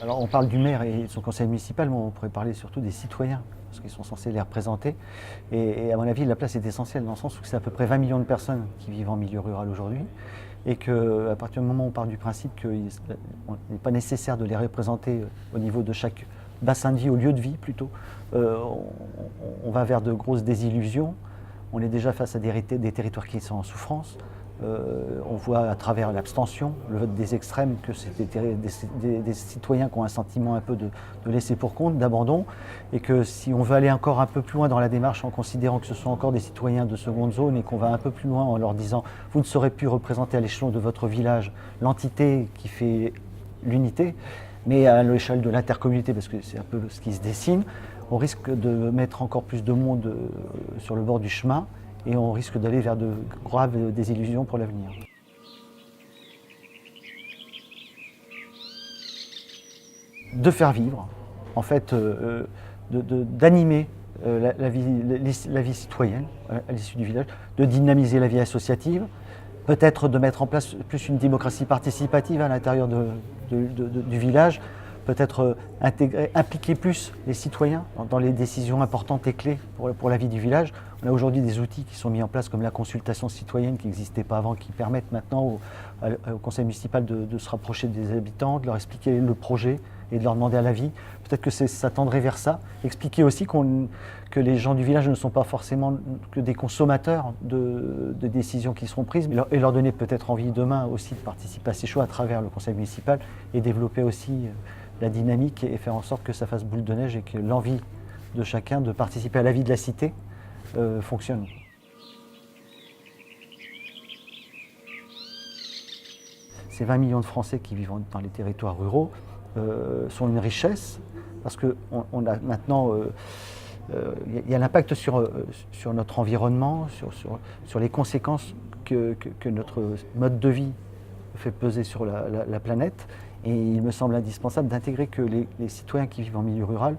Alors on parle du maire et de son conseil municipal, mais on pourrait parler surtout des citoyens, parce qu'ils sont censés les représenter. Et à mon avis, la place est essentielle dans le sens où c'est à peu près 20 millions de personnes qui vivent en milieu rural aujourd'hui, et qu'à partir du moment où on part du principe qu'il n'est pas nécessaire de les représenter au niveau de chaque bassin de vie, au lieu de vie plutôt, on va vers de grosses désillusions. On est déjà face à des territoires qui sont en souffrance. On voit à travers l'abstention, le vote des extrêmes, que c'est des citoyens qui ont un sentiment un peu de laisser pour compte, d'abandon, et que si on veut aller encore un peu plus loin dans la démarche en considérant que ce sont encore des citoyens de seconde zone et qu'on va un peu plus loin en leur disant vous ne saurez plus représenter à l'échelon de votre village l'entité qui fait l'unité, mais à l'échelle de l'intercommunauté, parce que c'est un peu ce qui se dessine, on risque de mettre encore plus de monde sur le bord du chemin et on risque d'aller vers de graves désillusions pour l'avenir. De faire vivre, en fait, d'animer la vie citoyenne à l'issue du village, de dynamiser la vie associative, peut-être de mettre en place plus une démocratie participative à l'intérieur du village, peut-être impliquer plus les citoyens dans les décisions importantes et clés pour la vie du village. On a aujourd'hui des outils qui sont mis en place comme la consultation citoyenne qui n'existait pas avant, qui permettent maintenant au conseil municipal de se rapprocher des habitants, de leur expliquer le projet et de leur demander à l'avis. Peut-être que ça tendrait vers ça. Expliquer aussi que les gens du village ne sont pas forcément que des consommateurs de décisions qui seront prises, et leur donner peut-être envie demain aussi de participer à ces choix à travers le conseil municipal et développer aussi la dynamique et faire en sorte que ça fasse boule de neige et que l'envie de chacun de participer à la vie de la cité fonctionne. Ces 20 millions de Français qui vivent dans les territoires ruraux sont une richesse parce qu'on a maintenant il y a l'impact sur notre environnement, sur les conséquences que notre mode de vie fait peser sur la planète. Et il me semble indispensable d'intégrer que les citoyens qui vivent en milieu rural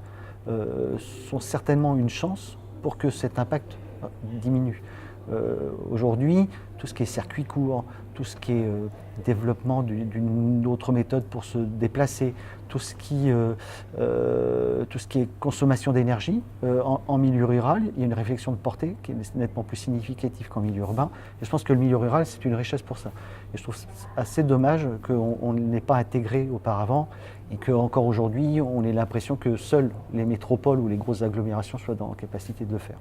sont certainement une chance pour que cet impact diminue. Aujourd'hui, tout ce qui est circuit court, tout ce qui est développement d'une autre méthode pour se déplacer, tout ce qui est consommation d'énergie en milieu rural, il y a une réflexion de portée qui est nettement plus significative qu'en milieu urbain. Et je pense que le milieu rural, c'est une richesse pour ça. Et je trouve assez dommage qu'on n'ait pas intégré auparavant et qu'encore aujourd'hui, on ait l'impression que seules les métropoles ou les grosses agglomérations soient dans la capacité de le faire.